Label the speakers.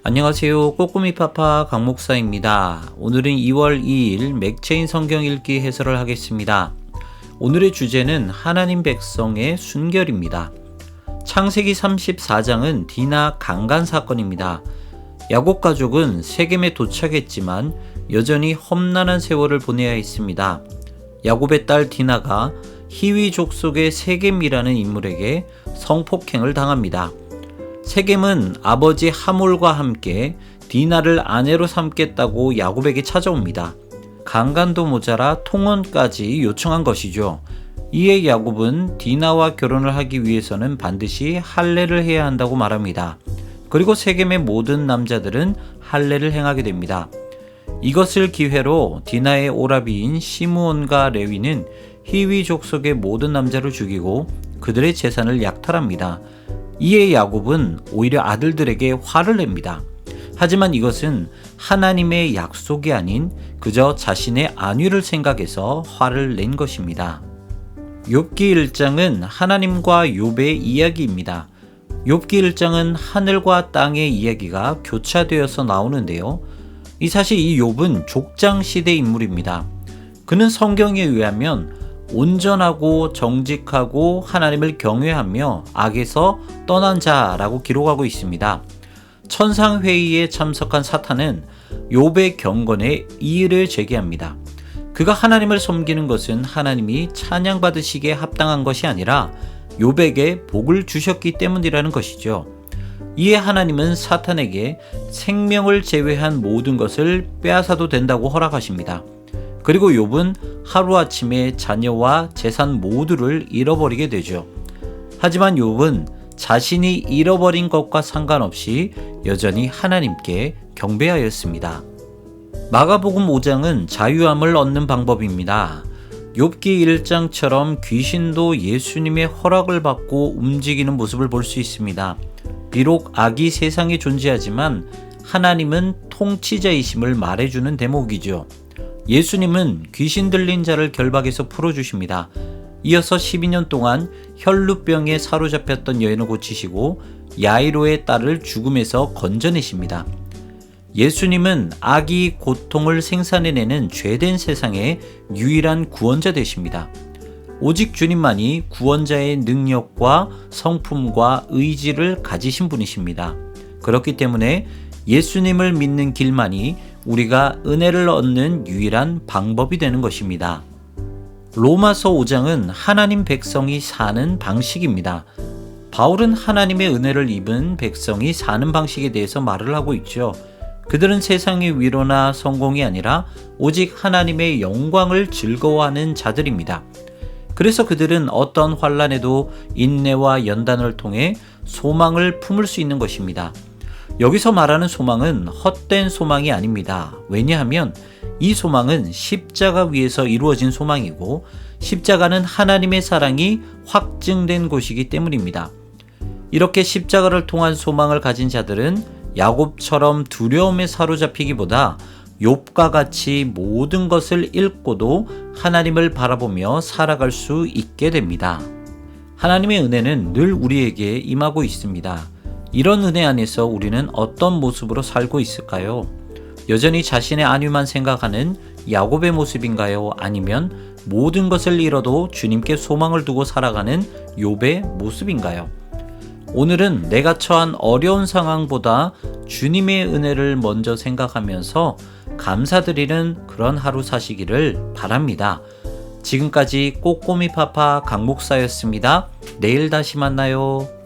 Speaker 1: 안녕하세요. 꼬꼬미파파 강목사입니다. 오늘은 2월 2일 맥체인 성경 읽기 해설을 하겠습니다. 오늘의 주제는 하나님 백성의 순결입니다. 창세기 34장은 디나 강간 사건입니다. 야곱 가족은 세겜에 도착했지만 여전히 험난한 세월을 보내야 했습니다. 야곱의 딸 디나가 히위 족속의 세겜이라는 인물에게 성폭행을 당합니다. 세겜은 아버지 하몰과 함께 디나를 아내로 삼겠다고 야곱에게 찾아옵니다. 강간도 모자라 통혼까지 요청한 것이죠. 이에 야곱은 디나와 결혼을 하기 위해서는 반드시 할례를 해야 한다고 말합니다. 그리고 세겜의 모든 남자들은 할례를 행하게 됩니다. 이것을 기회로 디나의 오라비인 시므온과 레위는 히위 족속의 모든 남자를 죽이고 그들의 재산을 약탈합니다. 이에 야곱은 오히려 아들들에게 화를 냅니다. 하지만 이것은 하나님의 약속이 아닌 그저 자신의 안위를 생각해서 화를 낸 것입니다. 욥기 1장은 하나님과 욥의 이야기입니다. 욥기 1장은 하늘과 땅의 이야기가 교차되어서 나오는데요. 사실 이 욥은 족장 시대 인물입니다. 그는 성경에 의하면 온전하고 정직하고 하나님을 경외하며 악에서 떠난 자라고 기록하고 있습니다. 천상회의에 참석한 사탄은 욥의 경건에 이의를 제기합니다. 그가 하나님을 섬기는 것은 하나님이 찬양받으시기에 합당한 것이 아니라 욥에게 복을 주셨기 때문이라는 것이죠. 이에 하나님은 사탄에게 생명을 제외한 모든 것을 빼앗아도 된다고 허락하십니다. 그리고 욥은 하루아침에 자녀와 재산 모두를 잃어버리게 되죠. 하지만 욥은 자신이 잃어버린 것과 상관없이 여전히 하나님께 경배하였습니다. 마가복음 5장은 자유함을 얻는 방법입니다. 욥기 1장처럼 귀신도 예수님의 허락을 받고 움직이는 모습을 볼 수 있습니다. 비록 악이 세상에 존재하지만 하나님은 통치자이심을 말해주는 대목이죠. 예수님은 귀신 들린 자를 결박에서 풀어주십니다. 이어서 12년 동안 혈루병에 사로잡혔던 여인을 고치시고 야이로의 딸을 죽음에서 건져내십니다. 예수님은 악이 고통을 생산해내는 죄된 세상의 유일한 구원자 되십니다. 오직 주님만이 구원자의 능력과 성품과 의지를 가지신 분이십니다. 그렇기 때문에 예수님을 믿는 길만이 우리가 은혜를 얻는 유일한 방법이 되는 것입니다. 로마서 5장은 하나님 백성이 사는 방식입니다. 바울은 하나님의 은혜를 입은 백성이 사는 방식에 대해서 말을 하고 있죠. 그들은 세상의 위로나 성공이 아니라 오직 하나님의 영광을 즐거워하는 자들입니다. 그래서 그들은 어떤 환난에도 인내와 연단을 통해 소망을 품을 수 있는 것입니다. 여기서 말하는 소망은 헛된 소망이 아닙니다. 왜냐하면 이 소망은 십자가 위에서 이루어진 소망이고 십자가는 하나님의 사랑이 확증된 곳이기 때문입니다. 이렇게 십자가를 통한 소망을 가진 자들은 야곱처럼 두려움에 사로잡히기보다 욥과 같이 모든 것을 잃고도 하나님을 바라보며 살아갈 수 있게 됩니다. 하나님의 은혜는 늘 우리에게 임하고 있습니다. 이런 은혜 안에서 우리는 어떤 모습으로 살고 있을까요? 여전히 자신의 안위만 생각하는 야곱의 모습인가요? 아니면 모든 것을 잃어도 주님께 소망을 두고 살아가는 욥의 모습인가요? 오늘은 내가 처한 어려운 상황보다 주님의 은혜를 먼저 생각하면서 감사드리는 그런 하루 사시기를 바랍니다. 지금까지 꼬꼬미파파 강목사였습니다. 내일 다시 만나요.